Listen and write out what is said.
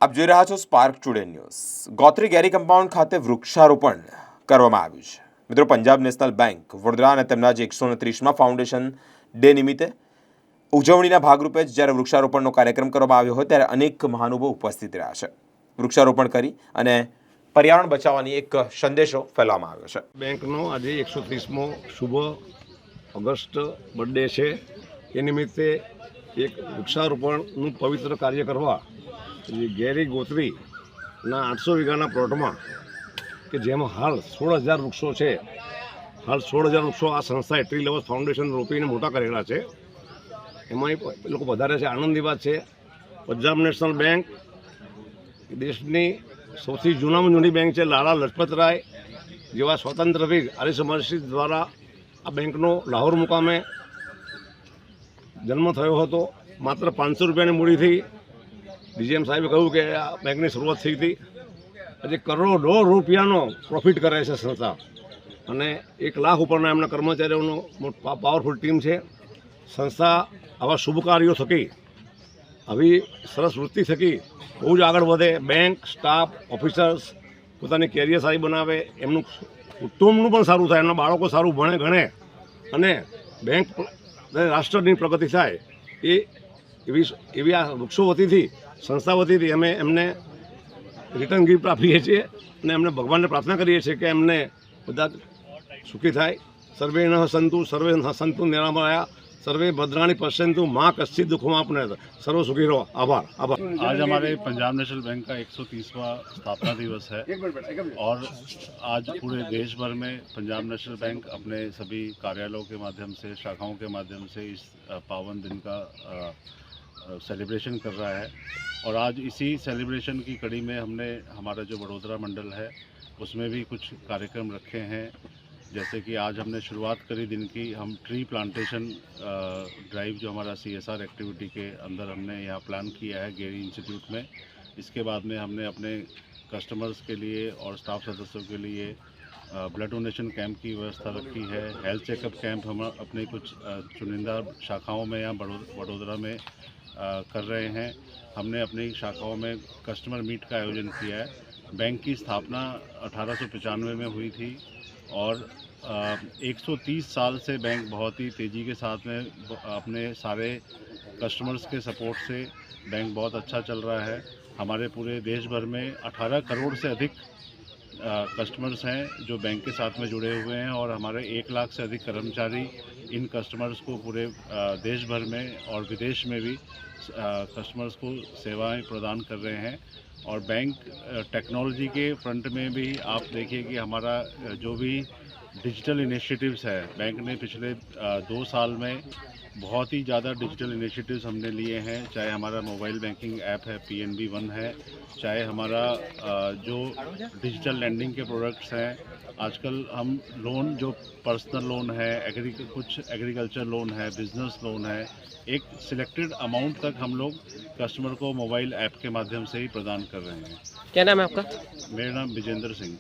આપ જોઈ રહ્યા છો Spark Today news. Gotri GERI compound ખાતે વૃક્ષારોપણ કરવામાં આવ્યું છે. મિત્રો, પંજાબ નેશનલ બેંક વડોદરા અને તેમના જે 129મા ફાઉન્ડેશન ડે નિમિત્તે ઉજવણીના ભાગરૂપે જ્યારે વૃક્ષારોપણનો કાર્યક્રમ કરવામાં આવ્યો હોય ત્યારે અનેક મહાનુભાવો ઉપસ્થિત રહ્યા છે. વૃક્ષારોપણ કરી અને પર્યાવરણ બચાવવાની એક સંદેશો ફેલાવવામાં આવ્યો છે. બેંકનો આજે 130મો શુભ ઓગસ્ટ બર્થડે છે. એ નિમિત્તે એક વૃક્ષારોપણનું પવિત્ર કાર્ય કરવા ગેરી ગોત્રીના 800 વીઘાના પ્લોટમાં કે જેમાં હાલ 16,000 વૃક્ષો છે. હાલ 16,000 વૃક્ષો આ સંસ્થાએ ટ્રી લવર્સ ફાઉન્ડેશન રોપીને મોટા કરેલા છે. એમાં એ લોકો વધારે છે. આનંદની વાત છે. પંજાબ નેશનલ બેંક દેશની સૌથી જૂનામાં જૂની બેંક છે. લાલા લજપતરાય જેવા સ્વતંત્ર વીર આર્ય સમાજ દ્વારા આ બેંકનો લાહોર મુકામે જન્મ થયો હતો. માત્ર 500 રૂપિયાની મૂડીથી ડીજીએમ સાહેબે કહ્યું કે આ બેંકની શરૂઆત થઈ હતી. આજે કરોડો રૂપિયાનો પ્રોફિટ કરે છે સંસ્થા અને 1 લાખ ઉપરના એમના કર્મચારીઓનો પાવરફુલ ટીમ છે. સંસ્થા આવા શુભ કાર્યો થકી, આવી સરસ વૃત્તિ થકી બહુ જ આગળ વધે. બેંક સ્ટાફ ઓફિસર્સ પોતાની કેરિયર સારી બનાવે, એમનું કુટુંબનું પણ સારું થાય, એમના બાળકો સારું ભણે ગણે અને બેંક રાષ્ટ્રની પ્રગતિ થાય. એવી આ વૃક્ષો વતીથી સંસ્થા વતીથી અમે એમને રિટર્ન ગિફ્ટ આપીએ છીએ અને એમને ભગવાનને પ્રાર્થના કરીએ છીએ કે એમને બધા સુખી થાય. સર્વે ન સંતુ સર્વે સંતુ નિરામયા સર્વે ભદ્રાણી પશ્યંતુ माँ कश्चित दुखमापने सर्व सुखी रहो. आभार. आज हमारे पंजाब नेशनल बैंक का 130वां स्थापना दिवस है और आज पूरे देश भर में पंजाब नेशनल बैंक अपने सभी कार्यालयों के माध्यम से, शाखाओं के माध्यम से इस पावन दिन का सेलिब्रेशन कर रहा है. और आज इसी सेलिब्रेशन की कड़ी में हमने हमारा जो वडोदरा मंडल है उसमें भी कुछ कार्यक्रम रखे हैं. जैसे कि आज हमने शुरुआत करी दिन की, हम ट्री प्लांटेशन ड्राइव जो हमारा CSR एक्टिविटी के अंदर हमने यहाँ प्लान किया है गेरी इंस्टीट्यूट में. इसके बाद में हमने अपने कस्टमर्स के लिए और स्टाफ सदस्यों के लिए ब्लड डोनेशन कैंप की व्यवस्था रखी है. हेल्थ चेकअप कैंप हम अपने कुछ चुनिंदा शाखाओं में यहाँ वडोदरा में कर रहे हैं. हमने अपनी शाखाओं में कस्टमर मीट का आयोजन किया है. बैंक की स्थापना 1895 में हुई थी और 130 साल से बैंक बहुत ही तेज़ी के साथ में अपने सारे कस्टमर्स के सपोर्ट से बैंक बहुत अच्छा चल रहा है. हमारे पूरे देश भर में 18 करोड़ से अधिक कस्टमर्स हैं जो बैंक के साथ में जुड़े हुए हैं और हमारे 1 लाख से अधिक कर्मचारी इन कस्टमर्स को पूरे देश भर में और विदेश में भी कस्टमर्स को सेवाएं प्रदान कर रहे हैं. और बैंक टेक्नोलॉजी के फ्रंट में भी आप देखिए कि हमारा जो भी डिजिटल इनिशिएटिव्स है, बैंक ने पिछले 2 साल में बहुत ही ज़्यादा डिजिटल इनिशिएटिव्स हमने लिए हैं. चाहे हमारा मोबाइल बैंकिंग ऐप है PNB One है, चाहे हमारा जो डिजिटल लैंडिंग के प्रोडक्ट्स हैं. आजकल हम लोन जो पर्सनल लोन है, कुछ एग्रीकल्चर लोन है, बिजनेस लोन है, एक सिलेक्टेड अमाउंट तक हम लोग कस्टमर को मोबाइल ऐप के माध्यम से ही प्रदान कर रहे हैं. क्या नाम है आपका? मेरा नाम विजेंद्र सिंह.